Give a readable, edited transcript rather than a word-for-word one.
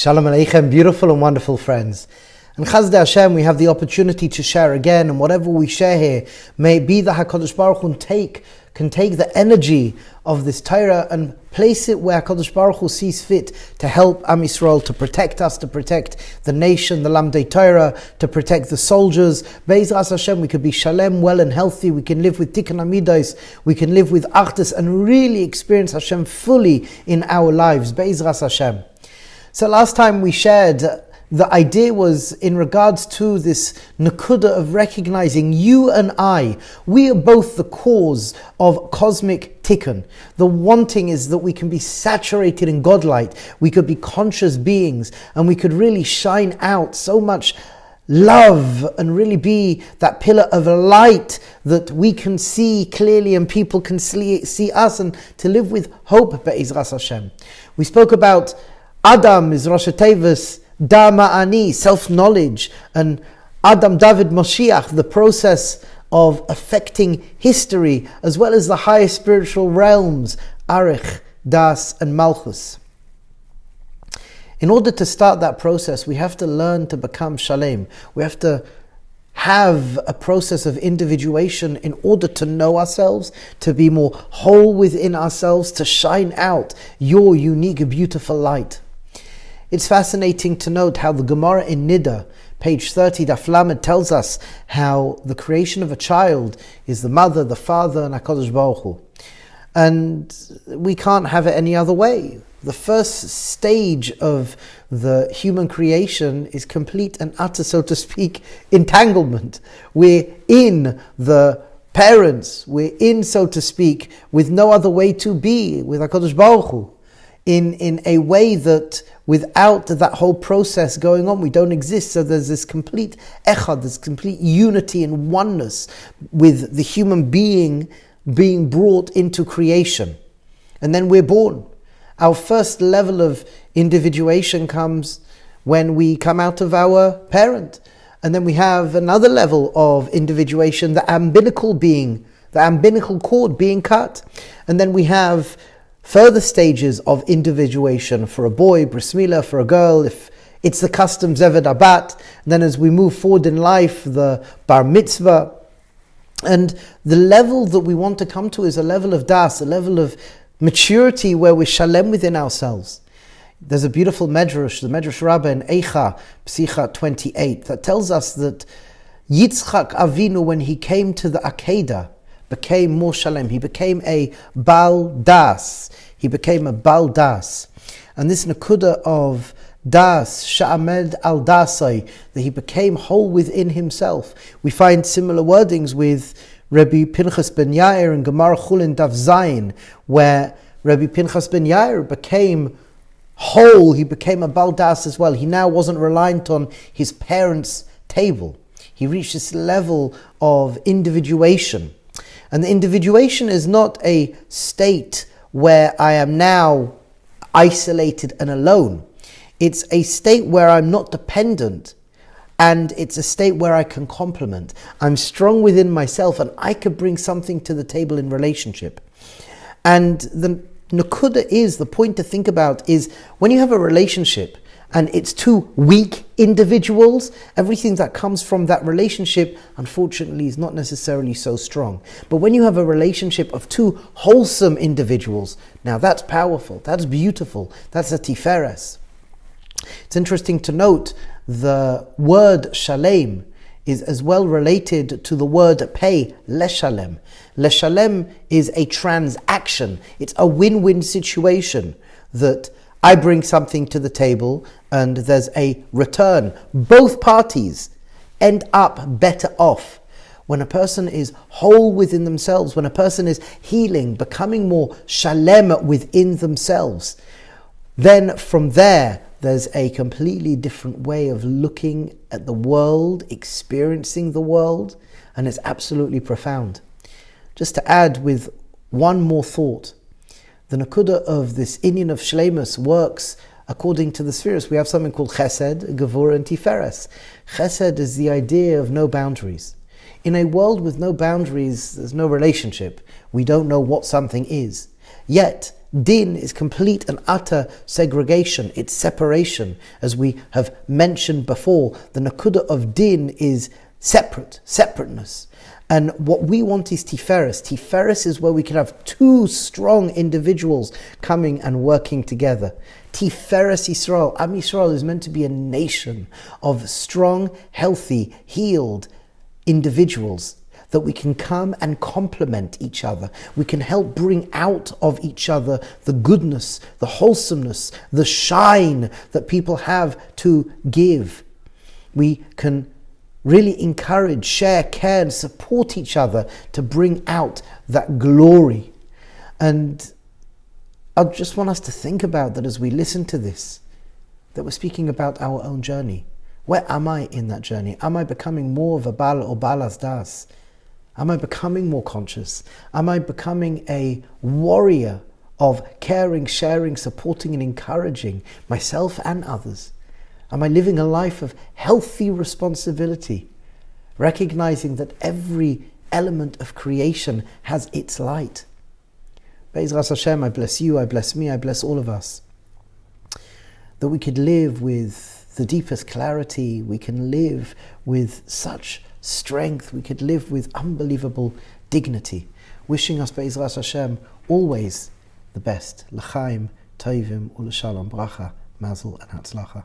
Shalom Aleichem, beautiful and wonderful friends. And Chazdei Hashem, we have the opportunity to share again, and whatever we share here, may it be that HaKadosh Baruch Hu can take the energy of this Torah and place it where HaKadosh Baruch Hu sees fit to help Am Yisrael, to protect us, to protect the nation, the Lamdei Torah, to protect the soldiers. Be'ezras Hashem, we could be shalem, well and healthy, we can live with Tikkun Amidos, we can live with Achdus and really experience Hashem fully in our lives. Be'ezras Hashem. So last time we shared, the idea was in regards to this nakuda of recognizing you and I, we are both the cause of cosmic tikkun. The wanting is that we can be saturated in Godlight, we could be conscious beings, and we could really shine out so much love and really be that pillar of light that we can see clearly and people can see us, and to live with hope. Be'ezras Hashem. We spoke about Adam is Rosh Tevis Dama Ani, self-knowledge, and Adam David Moshiach, the process of affecting history as well as the higher spiritual realms, Arich, Das, and Malchus. In order to start that process, we have to learn to become Shalem. We have to have a process of individuation in order to know ourselves, to be more whole within ourselves, to shine out your unique, beautiful light. It's fascinating to note how the Gemara in Nida, page 30, Daf Lamed, tells us how the creation of a child is the mother, the father, and HaKadosh Baruch Hu. And we can't have it any other way. The first stage of the human creation is complete and utter, so to speak, entanglement. We're in the parents, we're in, so to speak, with no other way to be, with HaKadosh Baruch Hu. In a way that without that whole process going on, we don't exist. So there's this complete echad, this complete unity and oneness with the human being being brought into creation. And then we're born. Our first level of individuation comes when we come out of our parent. And then we have another level of individuation, the umbilical cord being cut. And then we have further stages of individuation for a boy, bris milah, for a girl, if it's the custom zeved abat. Then as we move forward in life, the bar mitzvah. And the level that we want to come to is a level of das, a level of maturity where we're shalem within ourselves. There's a beautiful medrash, the Medrash Rabbah in Eicha, Psicha 28, that tells us that Yitzchak Avinu, when he came to the Akedah, became more shalem. He became a Baal Das. He became a Baal Das. And this nakuda of Das, Sha'amed al Dasai, that he became whole within himself. We find similar wordings with Rabbi Pinchas ben Yair in Gemara Chulin Daf Zayin, where Rabbi Pinchas ben Yair became whole. He became a Baal Das as well. He now wasn't reliant on his parents' table. He reached this level of individuation. And the individuation is not a state where I am now isolated and alone. It's a state where I'm not dependent, and it's a state where I can complement. I'm strong within myself and I could bring something to the table in relationship. And the nakuda is, the point to think about is, when you have a relationship and it's two weak individuals, everything that comes from that relationship, unfortunately, is not necessarily so strong. But when you have a relationship of two wholesome individuals, now that's powerful, that's beautiful, that's a tiferes. It's interesting to note the word shalem is as well related to the word pay, leshalem. Leshalem is a transaction. It's a win-win situation that I bring something to the table and there's a return. Both parties end up better off. When a person is whole within themselves, when a person is healing, becoming more shalem within themselves, then from there's a completely different way of looking at the world, experiencing the world, and it's absolutely profound. Just to add with one more thought, the nakuda of this inyan of shleimus works according to the spheres. We have something called chesed, gevurah, and tiferes. Chesed is the idea of no boundaries. In a world with no boundaries, there's no relationship. We don't know what something is. Yet, Din is complete and utter segregation, it's separation. As we have mentioned before, the nakuda of din is separateness. And what we want is Tiferes. Tiferes is where we can have two strong individuals coming and working together. Tiferes Yisrael. Am Yisrael is meant to be a nation of strong, healthy, healed individuals that we can come and complement each other. We can help bring out of each other the goodness, the wholesomeness, the shine that people have to give. We can really encourage, share, care, and support each other to bring out that glory. And I just want us to think about that as we listen to this, that we're speaking about our own journey. Where am I in that journey? Am I becoming more of a Bala or Balas Das? Am I becoming more conscious? Am I becoming a warrior of caring, sharing, supporting, and encouraging myself and others? Am I living a life of healthy responsibility, recognizing that every element of creation has its light? Be'ezras Hashem, I bless you, I bless me, I bless all of us, that we could live with the deepest clarity, we can live with such strength, we could live with unbelievable dignity. Wishing us, Be'ezras Hashem, always the best. L'chaim, tovim, u'l'shalom, bracha, mazel, and hatzlacha.